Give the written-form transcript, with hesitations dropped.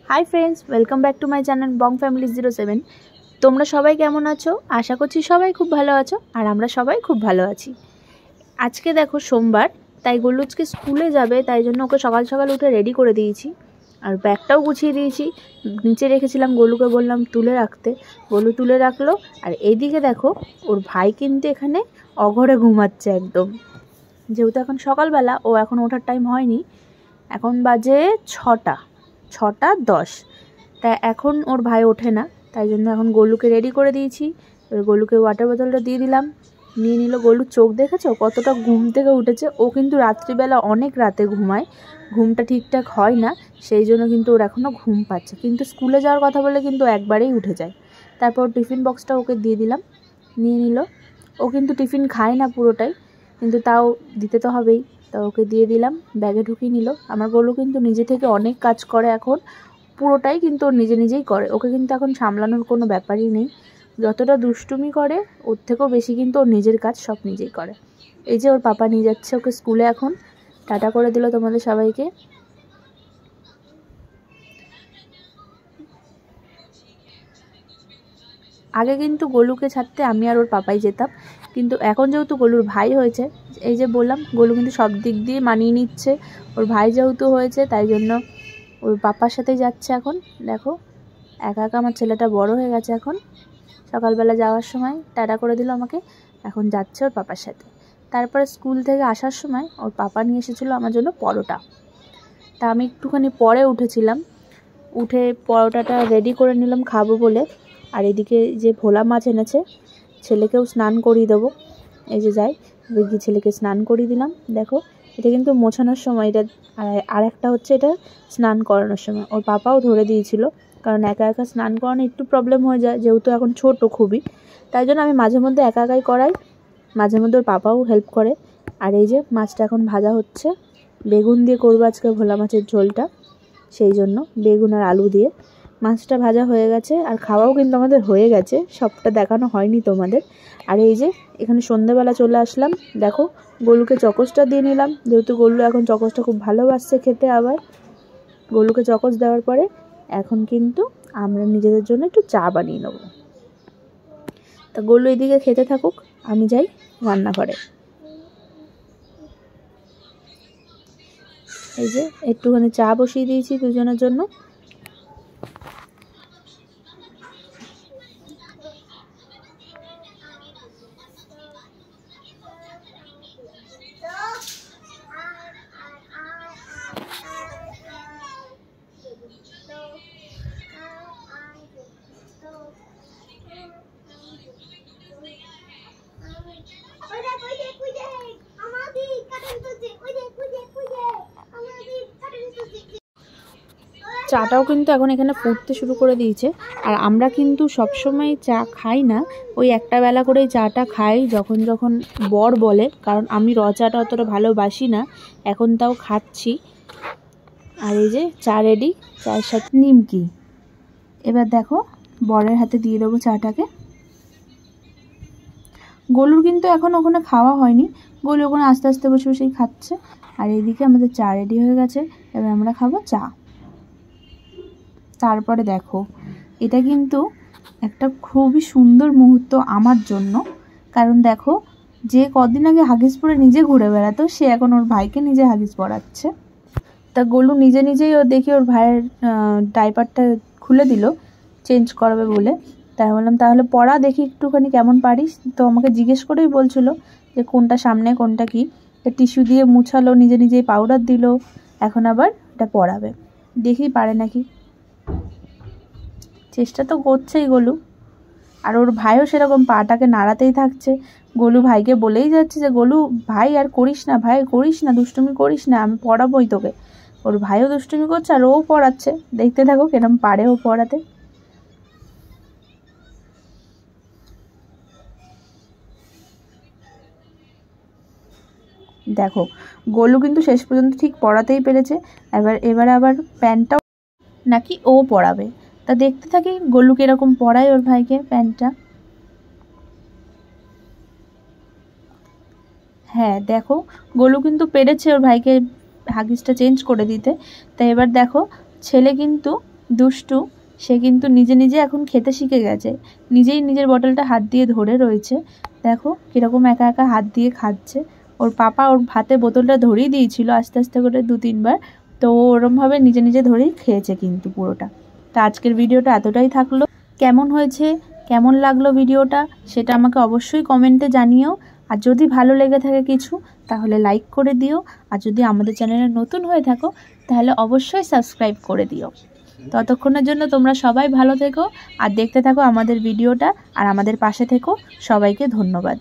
High friends welcome back to my channel Bong family 07। তোমরা সবাই কেমন আছো? আশা করছি সবাই খুব ভালো আছো আর আমরা সবাই খুব ভালো আছি। আজকে দেখো সোমবার, তাই গোলু আজকে স্কুলে যাবে, তাই জন্য ওকে সকাল সকাল উঠে রেডি করে দিয়েছি আর ব্যাগটাও গুছিয়ে দিয়েছি। নিচে রেখেছিলাম, গোলুকে বললাম তুলে রাখতে, গোলু তুলে রাখলো। আর এইদিকে দেখো ওর ভাই কিন্তু এখানে অঘরে ঘুমাচ্ছে একদম, যেহেতু এখন সকালবেলা, ও এখন ওঠার টাইম হয়নি, এখন বাজে 6টা 10। তাই এখন ওর ভাই ওঠে না, তাই জন্য এখন গোলুকে রেডি করে দিয়েছি। এবার গোলুকে ওয়াটার বোতলটা দিয়ে দিলাম, নিয়ে নিল। গোলুর চোখ দেখেছো কতটা ঘুম থেকে উঠেছে? ও কিন্তু রাত্রিবেলা অনেক রাতে ঘুমায়, ঘুমটা ঠিকঠাক হয় না, সেই জন্য কিন্তু ওর এখনও ঘুম পাচ্ছে। কিন্তু স্কুলে যাওয়ার কথা বলে কিন্তু একবারেই উঠে যায়। তারপর টিফিন বক্সটা ওকে দিয়ে দিলাম, নিয়ে নিল। ও কিন্তু টিফিন খায় না পুরোটাই, কিন্তু তাও দিতে তো হবেই, তা ওকে দিয়ে দিলাম, ব্যাগে ঢুকিয়ে নিল। আমার গোলু কিন্তু নিজে থেকে অনেক কাজ করে, এখন পুরোটাই কিন্তু ওর নিজে নিজেই করে। ওকে কিন্তু এখন সামলানোর কোনো ব্যাপারই নেই, যতটা দুষ্টুমি করে ওর থেকেও বেশি কিন্তু ওর নিজের কাজ সব নিজেই করে। এই যে ওর পাপা নিয়ে যাচ্ছে ওকে স্কুলে, এখন টাটা করে দিল তোমাদের সবাইকে। আগে কিন্তু গোলুকে ছাড়তে আমি আর ওর পাপাই যেতাম, কিন্তু এখন যেহেতু গোলুর ভাই হয়েছে, এই যে বললাম, গোলু কিন্তু সব দিক দিয়ে মানিয়ে নিচ্ছে। ওর ভাই যেহেতু হয়েছে তাই জন্য ওর পাপার সাথেই যাচ্ছে এখন। দেখো একা একা আমার ছেলেটা বড় হয়ে গেছে এখন। সকালবেলা যাওয়ার সময় টাটা করে দিল আমাকে, এখন যাচ্ছে ওর পাপার সাথে। তারপরে স্কুল থেকে আসার সময় ওর পাপা নিয়ে এসেছিলো আমার জন্য পরোটা, তা আমি একটুখানি পরে উঠেছিলাম, উঠে পরোটাটা রেডি করে নিলাম খাবো বলে। আর এদিকে যে ভোলা মাছ এনেছে, ছেলেকেও স্নান করিয়ে দেবো। এই যে যাই গিয়ে ছেলেকে স্নান করিয়ে দিলাম। দেখো এটা কিন্তু মোছানোর সময়, এটা আর একটা হচ্ছে এটা স্নান করানোর সময়। ওর পাপাও ধরে দিয়েছিল, কারণ একা একা স্নান করানো একটু প্রবলেম হয়ে যায়, যেহেতু এখন ছোট খুবই, তাই জন্য আমি মাঝে মধ্যে একা একাই করাই, মাঝে মধ্যে ওর পাপাও হেল্প করে। আর এই যে মাছটা এখন ভাজা হচ্ছে, বেগুন দিয়ে করবো আজকে ভোলা মাছের ঝোলটা, সেই জন্য বেগুন আর আলু দিয়ে। মাছটা ভাজা হয়ে গেছে আর খাওয়াও কিন্তু আমাদের হয়ে গেছে, সবটা দেখানো হয়নি তোমাদের। আর এই যে এখানে সন্ধ্যেবেলা চলে আসলাম, দেখো গোলুকে চকোসটা দিয়ে নিলাম, যেহেতু গোলু এখন চকোসটা খুব ভালোবাসছে খেতে। আবার গোলুকে চকোস দেওয়ার পরে এখন কিন্তু আমরা নিজেদের জন্য একটু চা বানিয়ে নেব। তা গোলু এদিকে খেতে থাকুক, আমি যাই রান্নাঘরে। এই যে একটুখানি চা বসিয়ে দিয়েছি দুজনের জন্য। চাটাও কিন্তু এখন এখানে ফুটতে শুরু করে দিয়েছে। আর আমরা কিন্তু সবসময় চা খাই না, ওই একটা বেলা করেই চাটা খাই যখন যখন বর বলে, কারণ আমি র চাটা অতটা ভালোবাসি না, এখন তাও খাচ্ছি। আর এই যে চা রেডি, চায়ের সাথে নিমকি। এবার দেখো বরের হাতে দিয়ে দেবো চাটাকে। গোলুর কিন্তু এখন ওখানে খাওয়া হয়নি, গোলু ওখানে আস্তে আস্তে বসে বসেই খাচ্ছে। আর এইদিকে আমাদের চা রেডি হয়ে গেছে, এবার আমরা খাবো চা। তারপরে দেখো এটা কিন্তু একটা খুবই সুন্দর মুহূর্ত আমার জন্য, কারণ দেখো যে কদিন আগে হাগিস পরে নিজে ঘুরে বেড়াতো, সে এখন ওর ভাইকে নিজে হাগিস পরাচ্ছে। তা গোলু নিজে নিজেই ও দেখি ওর ভাইয়ের ডাইপারটা খুলে দিল চেঞ্জ করাবে বলে। তাই বললাম তাহলে পড়া দেখি একটুখানি কেমন পারিস। তো আমাকে জিজ্ঞেস করেই বলছিল যে কোনটা সামনে কোনটা কি। টিস্যু দিয়ে মুছালো, নিজে নিজেই পাউডার দিল, এখন আবার এটা পড়াবে, দেখি পারে নাকি। চেষ্টা তো করছেই গোলু, আর ওর ভাইও সেরকম পাটাকে নাড়াতেই থাকছে। গোলু ভাইকে বলেই যাচ্ছে যে গোলু ভাই আর করিস না, ভাই করিস না, দুষ্টুমি করিস না, আমি পড়াবোই তোকে। ওর ভাইও দুষ্টুমি করছে আর ও পড়াচ্ছে, দেখতে থাকো কিরম পারে ও পড়াতে। দেখো গোলু কিন্তু শেষ পর্যন্ত ঠিক পড়াতেই পেরেছে। এবার আবার প্যান্টটাও নাকি ও পড়াবে, তা দেখতে থাকি গোলু কিরকম পড়ায় ওর ভাইকে প্যান্টটা। হ্যাঁ দেখো গোলু কিন্তু পেরেছে ওর ভাইকে হাগিসটা চেঞ্জ করে দিতে। তাই এবার দেখো ছেলে কিন্তু দুষ্টু, সে কিন্তু নিজে নিজে এখন খেতে শিখে গেছে। নিজেই নিজের বটলটা হাত দিয়ে ধরে রয়েছে। দেখো কীরকম একা একা হাত দিয়ে খাচ্ছে। ওর পাপা ওর ভাতে বোতলটা ধরিয়ে দিয়েছিল আস্তে আস্তে করে 2-3 বার, তো ও ওরমভাবে নিজে নিজে ধরেই খেয়েছে কিন্তু পুরোটা। তো আজকের ভিডিওটা এতটাই থাকলো। কেমন হয়েছে, কেমন লাগলো ভিডিওটা সেটা আমাকে অবশ্যই কমেন্টে জানিও। আর যদি ভালো লেগে থাকে কিছু তাহলে লাইক করে দিও। আর যদি আমাদের চ্যানেলে নতুন হয়ে থাকো তাহলে অবশ্যই সাবস্ক্রাইব করে দিও। ততক্ষণের জন্য তোমরা সবাই ভালো থেকো আর দেখতে থাকো আমাদের ভিডিওটা, আর আমাদের পাশে থেকো। সবাইকে ধন্যবাদ।